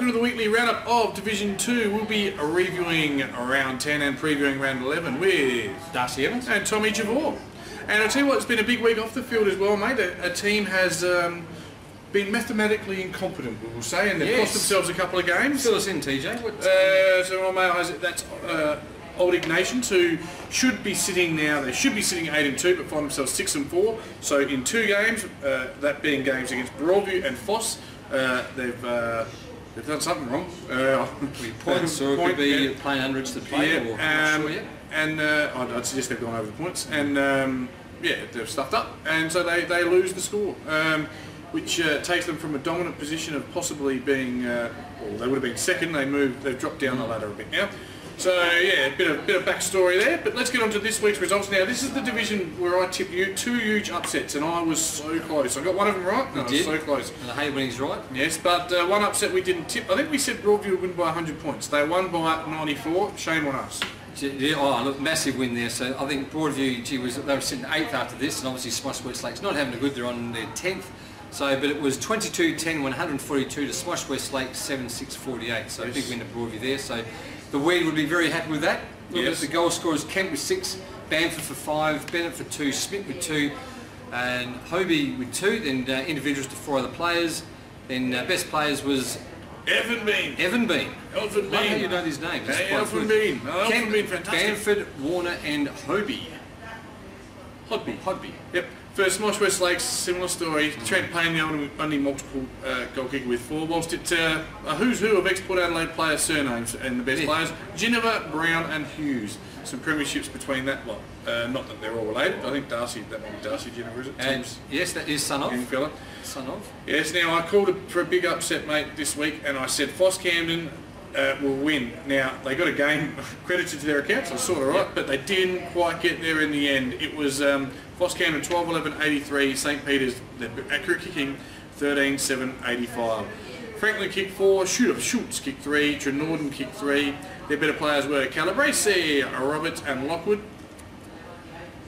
welcome to the weekly roundup of Division 2. We'll be reviewing round 10 and previewing round 11 with Darcy Evans and Tommy Javor. And I'll tell you what, it's been a big week off the field as well, mate. A team has been mathematically incompetent, we will say, and they've cost themselves a couple of games. Fill us in, TJ. So my mate has it. That's Old Ignatians, who should be sitting now. They should be sitting 8-2, but find themselves 6-4. So in 2 games, that being games against Broadview and Foss, they've done something wrong. Points, or it could be playing unregistered play, or not sure yet. And I'd suggest they've gone over the points, and yeah, they've stuffed up, and so they lose the score, which takes them from a dominant position of possibly being, well, they would have been second. They've dropped down the ladder a bit now. So yeah, a bit of backstory there. But let's get on to this week's results now. This is the division where I tipped you 2 huge upsets, and I was so close. I got one of them right. I was so close. And the Haywinning's right. Yes, but one upset we didn't tip. I think we said Broadview would win by 100 points. They won by 94. Shame on us. Yeah, oh, look, massive win there. So I think Broadview, they were sitting 8th after this, and obviously Smosh West Lakes not having a good. They're on their 10th. So, but it was 22-10, 142 to Smosh West Lakes 7-6-48. So a big win to Broadview there. So the Weed would be very happy with that. Look at the goal scorers: Kent with 6, Bamford for 5, Bennett for 2, Smith with 2, and Hobie with 2. Then individuals to 4 other players. Then best players was Evan Bean. Evan Bean. Elfin Bean. How you know his name? Hey, Elfin Bean. Oh, Elfin Bean, fantastic. Bamford, Warner, and Hobie. Hodby. Yep. First, Smosh West Lakes, similar story. Trent Payne, the only multiple goal kicker with 4. Whilst it's a who's who of ex-Port Adelaide players' surnames and the best players: Ginniver, Brown, and Hughes. Some premierships between that lot. Not that they're all related. I think Darcy, that might be Darcy Ginniver, is it? And yes, that is son of. Young fella. Son of. Yes. Now I called it for a big upset, mate, this week, and I said Foss Camden will win. Now they got a game credited to their accounts, so sort of right, but they didn't quite get there in the end. It was Foss Camden 12-11-83, St Peter's the accurate kicking 13-7-85. Franklin kicked 4, Schultz kicked 3, Trenorden kicked 3. Their better players were Calabrese, Roberts, and Lockwood.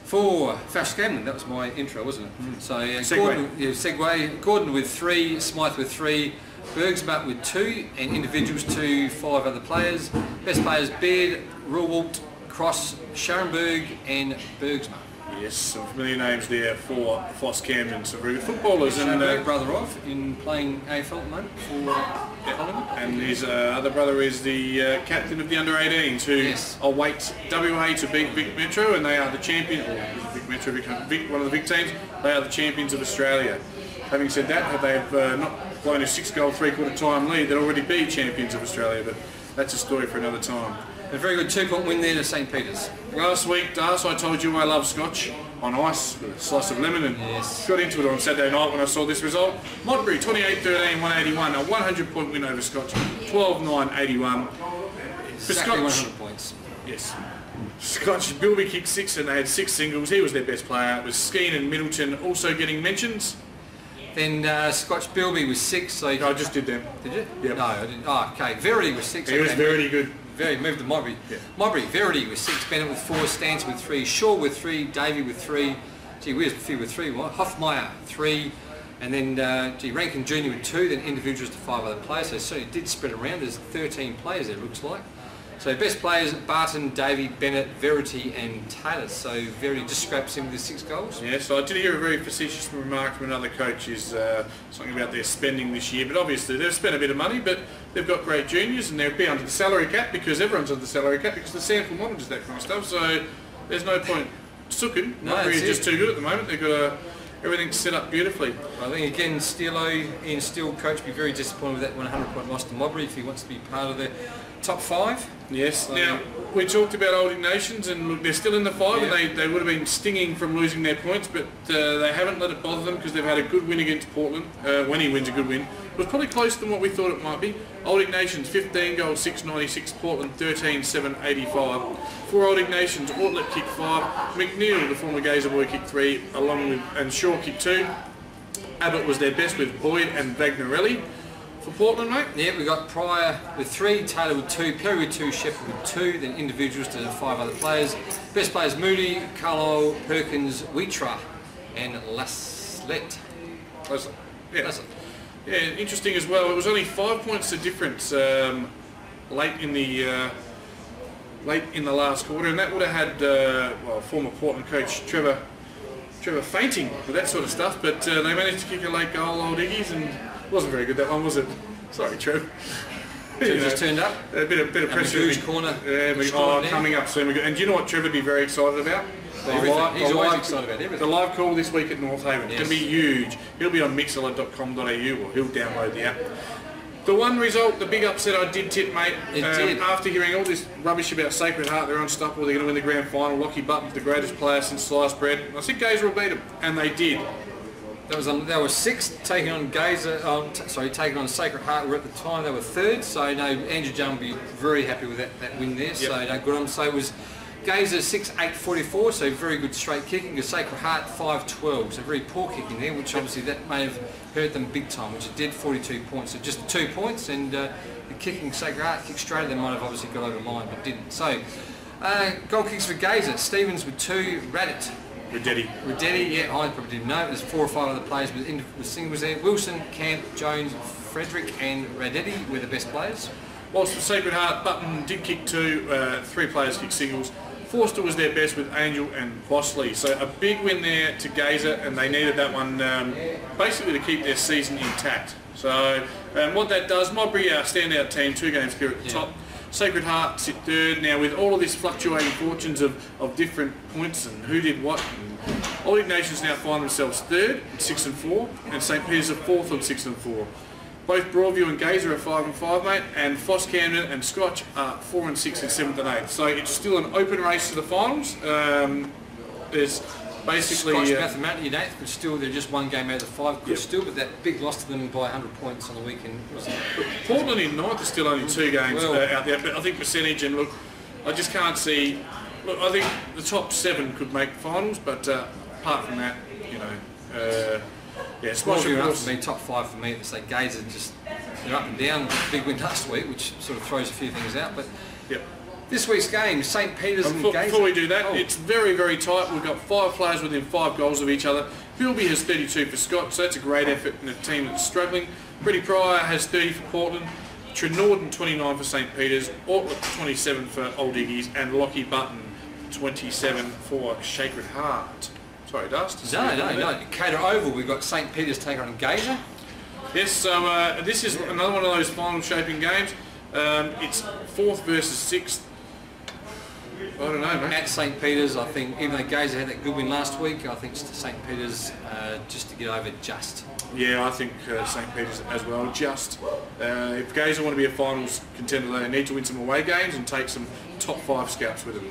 For Fash Camden, that was my intro, wasn't it? So Segway, Gordon with 3, Smythe with 3. Bergsmuth with 2, and individuals to 5 other players. Best players: Baird, Ruwalt, Cross, Scharenberg, and Bergsmuth. Yes, some familiar names there for Foss Camden. Some very good footballers. Scharenberg, brother of, in playing AFL at the moment for Collingwood. And his other brother is the captain of the under-18s, who awaits WA to beat Vic Metro, and they are the champion. Or Vic Metro, one of the big teams. They are the champions of Australia. Having said that, they've not blown a 6-goal 3/4 time lead, they'd already be champions of Australia, but that's a story for another time. A very good 2-point win there to St Peters. Last week, Darcy, I told you I love Scotch on ice with a slice of lemon, and got into it on Saturday night when I saw this result. Modbury 28-13, 181, a 100-point win over Scotch, 12-9-81. For Exactly 100 points. Yes. Scotch, Bilby kicked 6 and they had 6 singles. He was their best player. It was Skeen and Middleton also getting mentions. Then Scotch Bilby was 6. So I just did them. Did you? Yep. No, I didn't. Oh, okay. Verity was 6. He was very good. Moved to Modbury. Yeah. Modbury, Verity was 6. Bennett with 4. Stance with 3. Shaw with 3. Davey with 3. Gee, where's a few with 3? What? Hoffmeyer 3. And then Rankin Jr. with 2. Then individuals to 5 other players. So it did spread around. There's 13 players there, it looks like. So best players: Barton, Davey, Bennett, Verity, and Taylor. So Verity just scraps in with the 6 goals. Yeah, so I did hear a very facetious remark from another coach, is something about their spending this year. But obviously they've spent a bit of money, but they've got great juniors, and they'll be under the salary cap, because everyone's under the salary cap, because the sample monitors that kind of stuff. So there's no point sooking. Modbury is just too good at the moment. They've got everything set up beautifully. I think again, Ian Steele, coach, be very disappointed with that 100-point loss to Modbury if he wants to be part of the top 5. Yes. So, now, we talked about Old Ignatians, and look, they're still in the 5, and they would have been stinging from losing their points, but they haven't let it bother them, because they've had a good win against Portland. When he wins a good win, it was probably closer than what we thought it might be. Old Ignatians 15 goals, 696. Portland 13-7-85. For Old Ignatians, Ortlet kicked 5. McNeil, the former Gazer boy, kicked 3, along with Shaw kicked 2. Abbott was their best with Boyd and Vagnarelli. For Portland, mate? Yeah, we got Pryor with 3, Taylor with 2, Perry with 2, Shepherd with 2, then individuals to 5 other players. Best players: Moody, Carlo, Perkins, Wheatra, and Laslett. Yeah. Yeah, interesting as well. It was only 5 points of difference late in the last quarter, and that would have had well, former Portland coach Trevor fainting with that sort of stuff. But they managed to kick a late goal, Old Iggy's, and it wasn't very good that one, was it? Sorry, Trev. Just turned up. A bit of pressure. Huge corner. Coming up soon. And do you know what Trevor would be very excited about? He's always excited about everything. The live call this week at North Haven. Yes. It's going to be huge. He'll be on mixlr.com.au, or he'll download the app. The one result, the big upset I did tip, mate, after hearing all this rubbish about Sacred Heart, they're unstoppable, they're going to win the grand final, Lockie Button's the greatest player since sliced bread. I said Gazer will beat them, and they did. There were 6 taking on taking on Sacred Heart. Were at the time they were 3rd, so no, Andrew Jung will be very happy with that win there. Yep. So no, good on. So it was Gazer 6-8-44, so very good straight kicking. The Sacred Heart 5-12, so very poor kicking there, which obviously that may have hurt them big time, which it did, 42 points. So just 2 points, and the kicking Sacred Heart kicked straight, they might have obviously got over the line, but didn't. So goal kicks for Gazer, Stevens with 2, Radetti, yeah, I probably didn't know. There's 4 or 5 other players, but the singles there. Wilson, Camp, Jones, Frederick and Radetti were the best players. Whilst the Sacred Heart, Button did kick 2, 3 players kicked singles. Forster was their best with Angel and Bosley. So a big win there to Gazer, and they needed that one basically to keep their season intact. So what that does, Modbury, standout team, 2 games here at the top. Sacred Heart sit 3rd. Now with all of this fluctuating fortunes of different points and who did what, All Nations now find themselves 3rd, 6-4, and St Peter's are 4th on 6-4. Both Broadview and Gazer are 5-5, mate, and Foss Camden and Scotch are 4-6 and 7th and 8th. So it's still an open race to the finals. There's basically Scotch mathematically in 8th, but still they're just 1 game out of the 5. Could still, but that big loss to them by 100 points on the weekend. Portland in 9th is still only 2 games out there, but I think percentage, and look, I just can't see. Look, I think the top 7 could make finals, but apart from that, you know. Yeah, Squash are up to be top 5 for me. It's like Gazer just they're up and down. Big win last week, which sort of throws a few things out. But this week's game, St Peter's and Gazer. Before we do that, it's very, very tight. We've got 5 players within 5 goals of each other. Bilby has 32 for Scott, so that's a great effort in a team that's struggling. Freddie Pryor has 30 for Portland. Trenorden 29 for St Peter's. Ortlick 27 for Old Iggy's, and Lockie Button 27 for Sacred Heart. Sorry, Dust. No. Cater Oval, we've got St Peter's taking on Gazer. Yes, so this is another one of those final shaping games. It's 4th versus 6th. I don't know, mate. At St Peter's, I think, even though Gazer had that good win last week, I think St Peter's just to get over just. Yeah, I think St Peter's as well, just. If Gazer want to be a finals contender, they need to win some away games and take some top 5 scouts with them.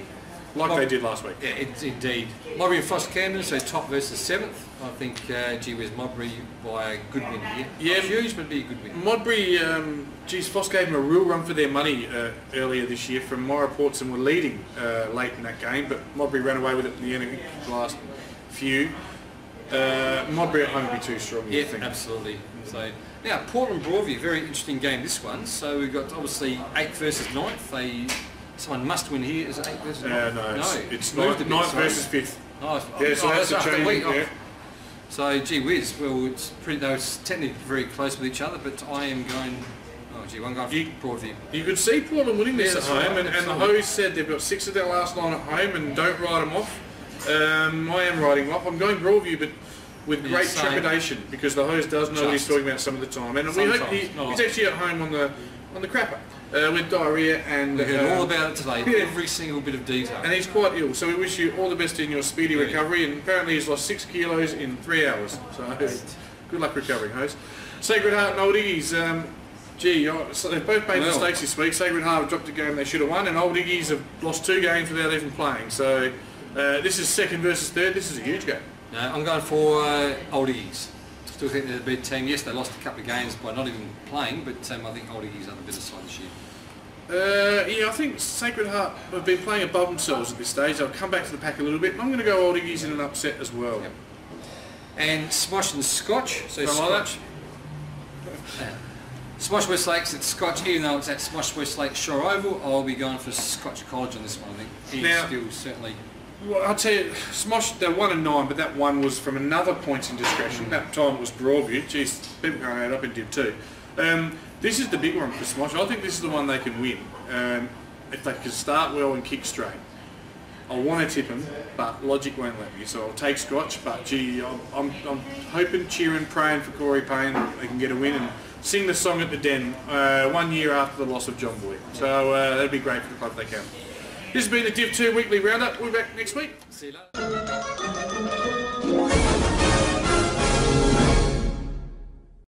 Like they did last week. Yeah, indeed. Modbury and Foster Camden, so top versus 7th. I think, gee whiz, Modbury by a good win here. Yeah, not huge, but be a good win. Modbury, Foss gave them a real run for their money earlier this year from Morra Ports and were leading late in that game, but Modbury ran away with it in the end of the last few. Modbury at home would be too strong. Yeah, I think. Absolutely. So now Portland Broadview, very interesting game this one. So we've got obviously 8th versus 9th. Someone must win here. Is it 8th versus 9th? No, it's 9th versus 5th. Yeah, so that's a change. Yeah. So gee whiz, well it's pretty. They were technically very close with each other, but I am going. Oh gee, one going for Broadview. You could see Portland winning this at home, and the Hose said they've got 6 of their last 9 at home, and don't write them off. I am writing them off. I'm going Broadview, but with great trepidation, because the Hose does know what he's talking about some of the time, and we hope he's actually at home on the crapper. With diarrhea, and we heard all about it today, every single bit of detail. And he's quite ill, so we wish you all the best in your speedy recovery. And apparently he's lost 6 kilos in 3 hours. So good luck recovering, host. Sacred Heart and Old Iggy's, so they've both made mistakes this week. Sacred Heart have dropped a game they should have won, and Old Iggy's have lost 2 games without even playing. So this is 2nd versus 3rd. This is a huge game. No, I'm going for Old Iggy's. Still think they're the better team. Yes, they lost a couple of games by not even playing, but I think Old Iggy's are the better side this year. Yeah, I think Sacred Heart have been playing above themselves at this stage. They'll come back to the pack a little bit, and I'm going to go Old Iggy's in an upset as well. Yep. And Smosh and Scotch. So Smosh. Smosh West Lakes at Scotch, even though it's at Smosh West Lakes Shore Oval, I'll be going for Scotch College on this one. I think he's still certainly Well, I'll tell you, Smosh, they won a 9, but that one was from another points indiscretion. That time it was Broadview. Jeez, people going out up in Div 2. This is the big one for Smosh. I think this is the one they can win. If they can start well and kick straight. I want to tip them, but logic won't let me, so I'll take Scotch. But gee, I'm hoping, cheering, praying for Corey Payne they can get a win and sing the song at the Den 1 year after the loss of John Boyd. So that'd be great for the club if they can. This has been the Div 2 Weekly Roundup. We'll be back next week. See you later.